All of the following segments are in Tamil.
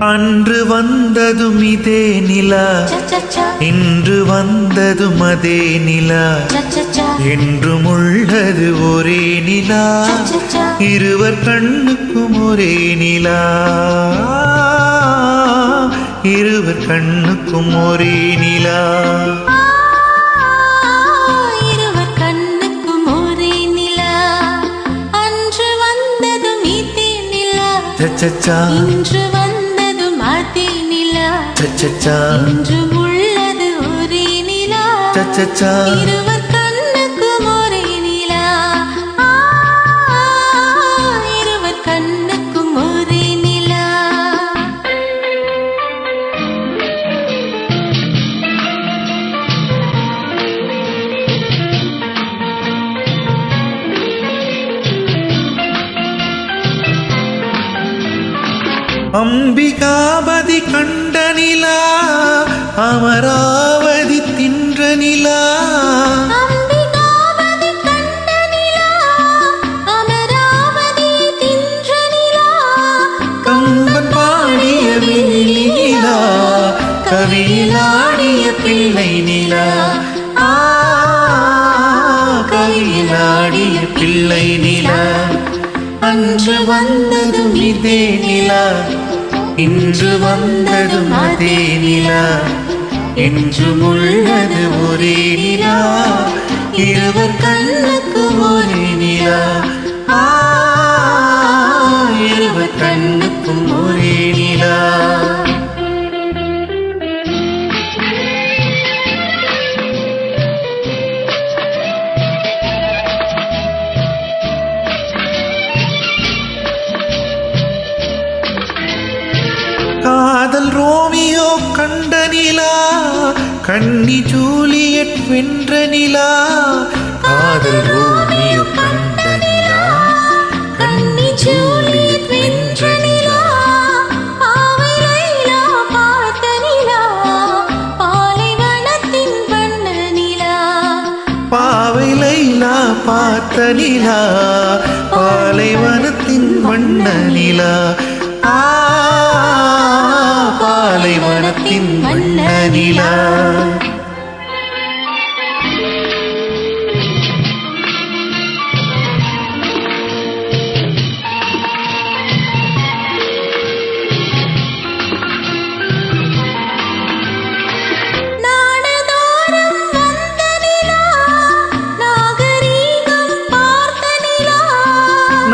அன்று வந்ததும் இதே நிலா, இன்று வந்ததும் அதே நிலா, என்றும் உள்ளது ஒரே நிலா, இருவர் கண்ணுக்கும் ஒரே நிலா, இருவர் கண்ணுக்கும் ஒரே நிலா. இன்று வந்ததும் அதே நிலா, இன்றும் உள்ளது ஒரே நிலா, இருவர் கண்ணுக்கும் ஒரே நிலா, இருவர் கண்ணுக்கும் ஒரே நிலா. அம்பிகாபதி கண்ட நிலா, அமராவதி தின்ற நிலா, அம்பிகாபதி கண்ட நிலா, அமராவதி தின்ற நிலா, கம்பன் பாடிய வெள்ளி நிலா, கவியிலாடிய பிள்ளை நிலா, கவியிலாடிய பிள்ளை நிலா. அன்று வந்ததும் இதே நிலா, இன்று வந்ததும் அதே நிலா, என்றும் உள்ளது ஒரே நிலா, இருவர் கண்ணுக்கு ஒரே நிலா, இருவர் கண்ணுக்கும் ஒரே நிலா. காதல் ரோமியோ கண்ட நிலா, கன்னி ஜூலியட் வென்ற நிலா, காதல் ரோமியோ கண்ட நிலா, கன்னி ஜூலியட் வென்ற நிலா, பாவை லைலா பார்த்த நிலா, பாலைவனத்தின் வண்ண நிலா, பாவை லைலா பார்த்த நிலா, பாலைவனத்தின் வண்ண நிலா, பாலைவனத்தின் வண்ண நிலா.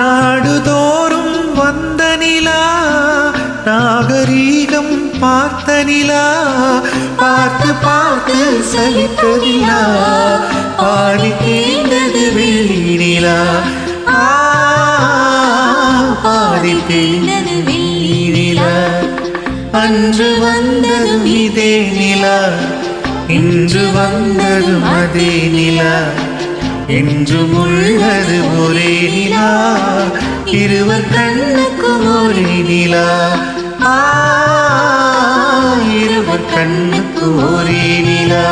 நாடுதோறும் வந்த நிலா, நாகரீகம் பார்த்த நிலா, பார்த்து பார்த்து சலித்த நிலா, பாதி தேய்ந்தது வெள்ளி நிலா, பாதி தேய்ந்தது வெள்ளி நிலா. அன்று வந்ததும் இதே நிலா, இன்று வந்ததும் அதே நிலா, என்றும் உள்ளது ஒரே நிலா, இருவர் கண்ணுக்கும் ஒரே நிலா, இருவர் கண்ணுக்கும் ஒரே நிலா.